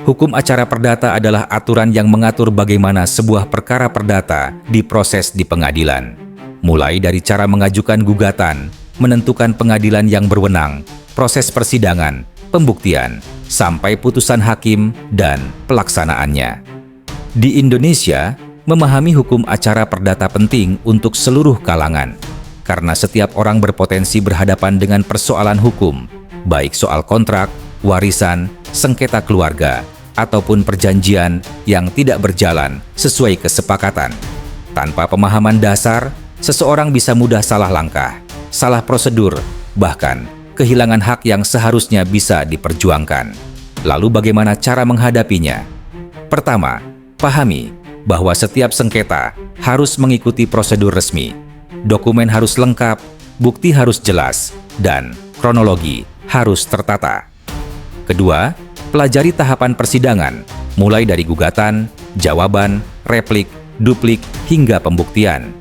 Hukum acara perdata adalah aturan yang mengatur bagaimana sebuah perkara perdata diproses di pengadilan. Mulai dari cara mengajukan gugatan, menentukan pengadilan yang berwenang, proses persidangan, pembuktian, sampai putusan hakim dan pelaksanaannya. Di Indonesia, memahami hukum acara perdata penting untuk seluruh kalangan, karena setiap orang berpotensi berhadapan dengan persoalan hukum, baik soal kontrak, warisan, sengketa keluarga, ataupun perjanjian yang tidak berjalan sesuai kesepakatan. Tanpa pemahaman dasar, seseorang bisa mudah salah langkah, salah prosedur, bahkan kehilangan hak yang seharusnya bisa diperjuangkan. Lalu bagaimana cara menghadapinya? Pertama, pahami bahwa setiap sengketa harus mengikuti prosedur resmi. Dokumen harus lengkap, bukti harus jelas, dan kronologi harus tertata. Kedua, pelajari tahapan persidangan, mulai dari gugatan, jawaban, replik, duplik, hingga pembuktian.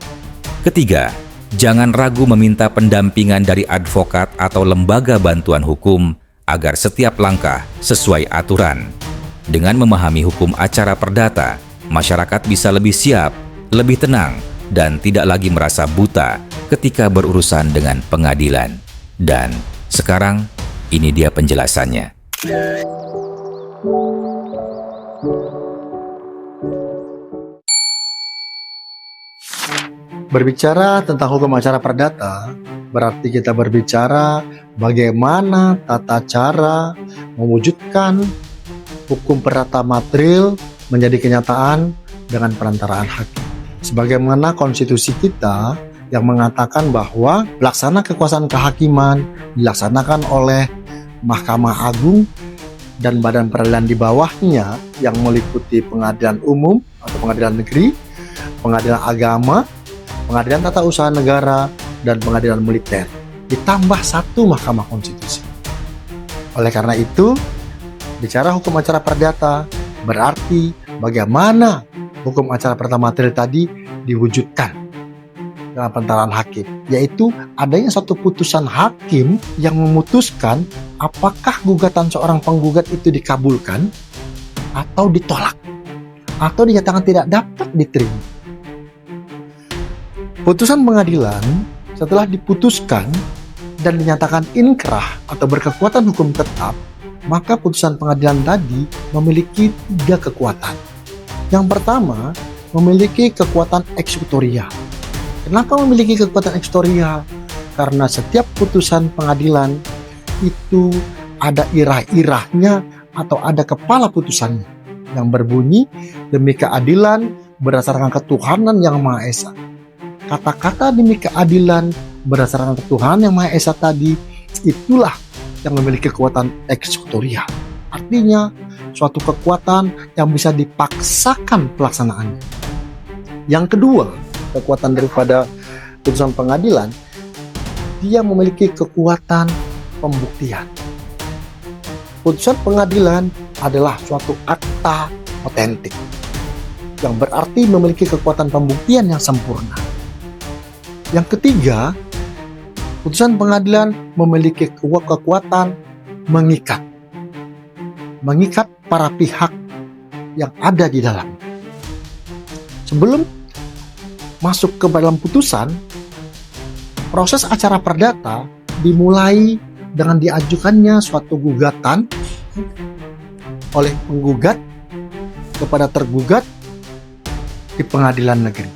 Ketiga, jangan ragu meminta pendampingan dari advokat atau lembaga bantuan hukum agar setiap langkah sesuai aturan. Dengan memahami hukum acara perdata, masyarakat bisa lebih siap, lebih tenang, dan tidak lagi merasa buta ketika berurusan dengan pengadilan. Dan sekarang, ini dia penjelasannya. Berbicara tentang hukum acara perdata, berarti kita berbicara bagaimana tata cara mewujudkan hukum perdata material menjadi kenyataan dengan perantaraan hakim. Sebagaimana konstitusi kita yang mengatakan bahwa pelaksana kekuasaan kehakiman dilaksanakan oleh Mahkamah Agung dan badan peradilan di bawahnya yang meliputi pengadilan umum atau pengadilan negeri, pengadilan agama, pengadilan tata usaha negara, dan pengadilan militer. Ditambah satu Mahkamah Konstitusi. Oleh karena itu, bicara hukum acara perdata berarti bagaimana hukum acara perdata material tadi diwujudkan dengan perantaraan hakim, yaitu adanya satu putusan hakim yang memutuskan apakah gugatan seorang penggugat itu dikabulkan atau ditolak atau dinyatakan tidak dapat diterima. Putusan pengadilan setelah diputuskan dan dinyatakan inkrah atau berkekuatan hukum tetap, maka putusan pengadilan tadi memiliki 3 kekuatan. Yang pertama, memiliki kekuatan eksekutorial. Kenapa memiliki kekuatan eksekutorial? Karena setiap putusan pengadilan itu ada irah-irahnya atau ada kepala putusannya yang berbunyi demi keadilan berdasarkan ketuhanan yang Maha Esa. Kata-kata demi keadilan berdasarkan ketuhanan yang Maha Esa tadi, itulah yang memiliki kekuatan eksekutorial. Artinya suatu kekuatan yang bisa dipaksakan pelaksanaannya. Yang kedua, kekuatan daripada putusan pengadilan, dia memiliki kekuatan pembuktian. Putusan pengadilan adalah suatu akta otentik yang berarti memiliki kekuatan pembuktian yang sempurna. Yang ketiga, putusan pengadilan memiliki kekuatan mengikat para pihak yang ada di dalam. Sebelum masuk ke dalam putusan, proses acara perdata dimulai dengan diajukannya suatu gugatan oleh penggugat kepada tergugat di pengadilan negeri.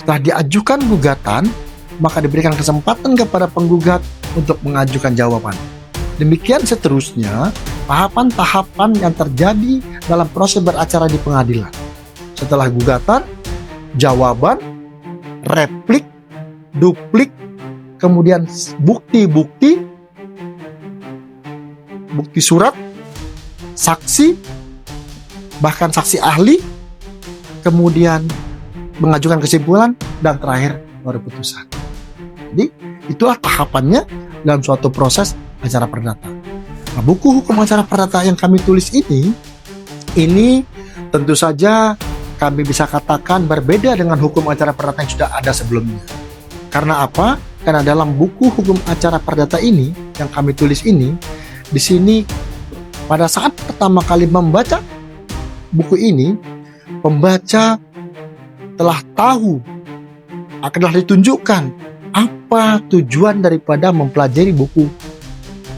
Setelah diajukan gugatan, maka diberikan kesempatan kepada penggugat untuk mengajukan jawaban. Demikian seterusnya tahapan-tahapan yang terjadi dalam proses beracara di pengadilan. Setelah gugatan, jawaban, replik, duplik, kemudian bukti-bukti, bukti surat, saksi, bahkan saksi ahli, kemudian mengajukan kesimpulan, dan terakhir baru putusan. Jadi itulah tahapannya dalam suatu proses acara perdata. Nah, buku hukum acara perdata yang kami tulis ini tentu saja kami bisa katakan berbeda dengan hukum acara perdata yang sudah ada sebelumnya. Karena apa? Karena dalam buku hukum acara perdata ini yang kami tulis ini, di sini pada saat pertama kali membaca buku ini, pembaca telah tahu, telah ditunjukkan apa tujuan daripada mempelajari buku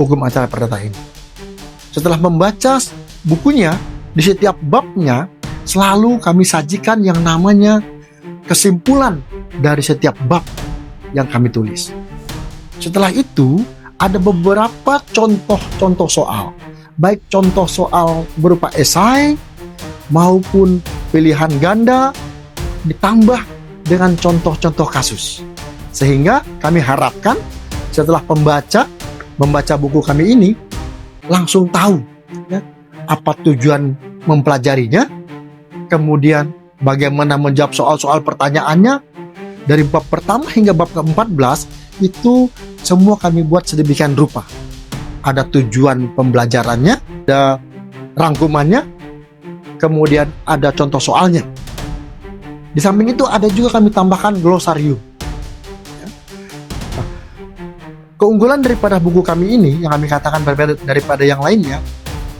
hukum acara perdata ini. Setelah membaca bukunya, di setiap babnya selalu kami sajikan yang namanya kesimpulan dari setiap bab yang kami tulis. Setelah itu, ada beberapa contoh-contoh soal, baik contoh soal berupa esai maupun pilihan ganda, ditambah dengan contoh-contoh kasus. Sehingga kami harapkan setelah membaca buku kami ini, langsung tahu ya, apa tujuan mempelajarinya, kemudian bagaimana menjawab soal-soal pertanyaannya. Dari bab pertama hingga bab ke-14 itu semua kami buat sedemikian rupa. Ada tujuan pembelajarannya, ada rangkumannya, kemudian ada contoh soalnya. Di samping itu ada juga kami tambahkan glosarium. Nah, keunggulan daripada buku kami ini yang kami katakan berbeda daripada yang lainnya,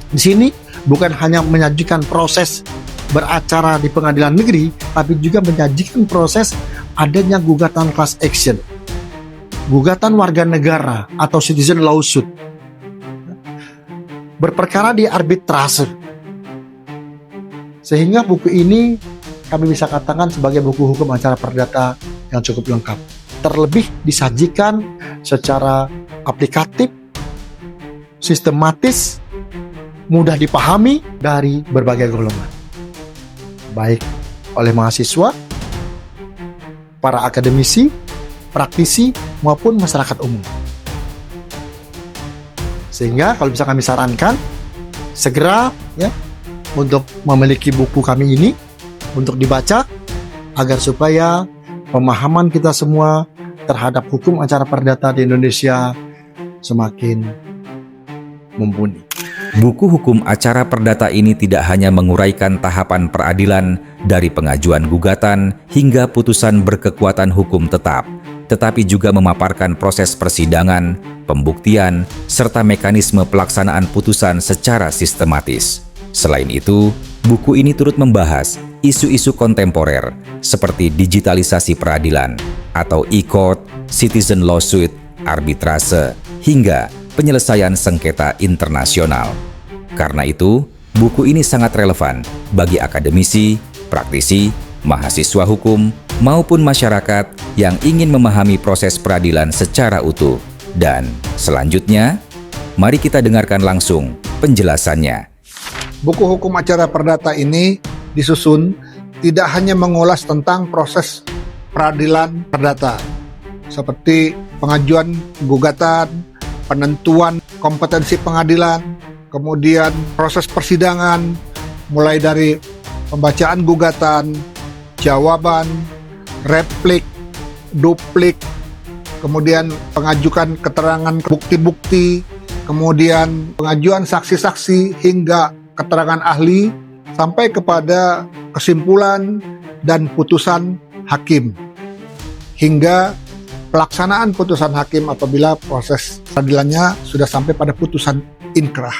di sini bukan hanya menyajikan proses beracara di pengadilan negeri, tapi juga menyajikan proses adanya gugatan class action, gugatan warga negara atau citizen lawsuit, berperkara di arbitrase. Sehingga buku ini kami bisa katakan sebagai buku hukum acara perdata yang cukup lengkap. Terlebih disajikan secara aplikatif, sistematis, mudah dipahami dari berbagai golongan, baik oleh mahasiswa, para akademisi, praktisi, maupun masyarakat umum. Sehingga kalau bisa kami sarankan, segera ya untuk memiliki buku kami ini untuk dibaca, agar supaya pemahaman kita semua terhadap hukum acara perdata di Indonesia semakin mumpuni. Buku hukum acara perdata ini tidak hanya menguraikan tahapan peradilan dari pengajuan gugatan hingga putusan berkekuatan hukum tetap, tetapi juga memaparkan proses persidangan, pembuktian, serta mekanisme pelaksanaan putusan secara sistematis. Selain itu, buku ini turut membahas isu-isu kontemporer seperti digitalisasi peradilan atau e-court, citizen lawsuit, arbitrase, hingga penyelesaian sengketa internasional. Karena itu, buku ini sangat relevan bagi akademisi, praktisi, mahasiswa hukum, maupun masyarakat yang ingin memahami proses peradilan secara utuh. Dan selanjutnya, mari kita dengarkan langsung penjelasannya. Buku hukum acara perdata ini disusun tidak hanya mengulas tentang proses peradilan perdata, seperti pengajuan gugatan, penentuan kompetensi pengadilan, kemudian proses persidangan, mulai dari pembacaan gugatan, jawaban, replik, duplik, kemudian pengajukan keterangan bukti-bukti, kemudian pengajuan saksi-saksi hingga keterangan ahli, sampai kepada kesimpulan dan putusan hakim, hingga pelaksanaan putusan hakim apabila proses peradilannya sudah sampai pada putusan inkrah.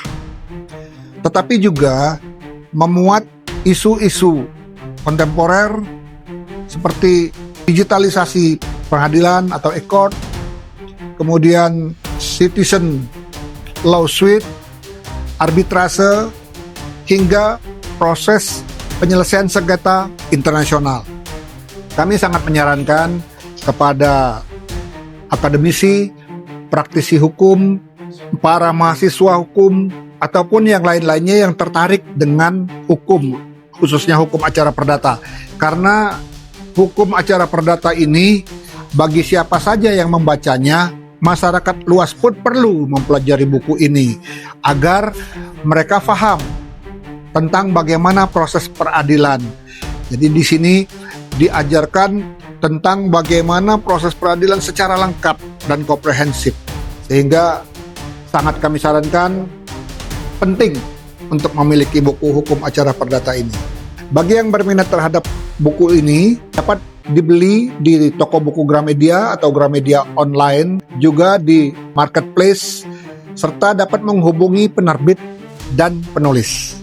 Tetapi juga memuat isu-isu kontemporer seperti digitalisasi pengadilan atau e-court, kemudian citizen lawsuit, arbitrase, hingga proses penyelesaian sengketa internasional. Kami sangat menyarankan kepada akademisi, praktisi hukum, para mahasiswa hukum, ataupun yang lain-lainnya yang tertarik dengan hukum, khususnya hukum acara perdata. Karena hukum acara perdata ini bagi siapa saja yang membacanya, masyarakat luas pun perlu mempelajari buku ini agar mereka paham tentang bagaimana proses peradilan. Jadi di sini diajarkan tentang bagaimana proses peradilan secara lengkap dan komprehensif. Sehingga sangat kami sarankan penting untuk memiliki buku hukum acara perdata ini. Bagi yang berminat terhadap buku ini, dapat dibeli di toko buku Gramedia atau Gramedia online, juga di marketplace, serta dapat menghubungi penerbit dan penulis.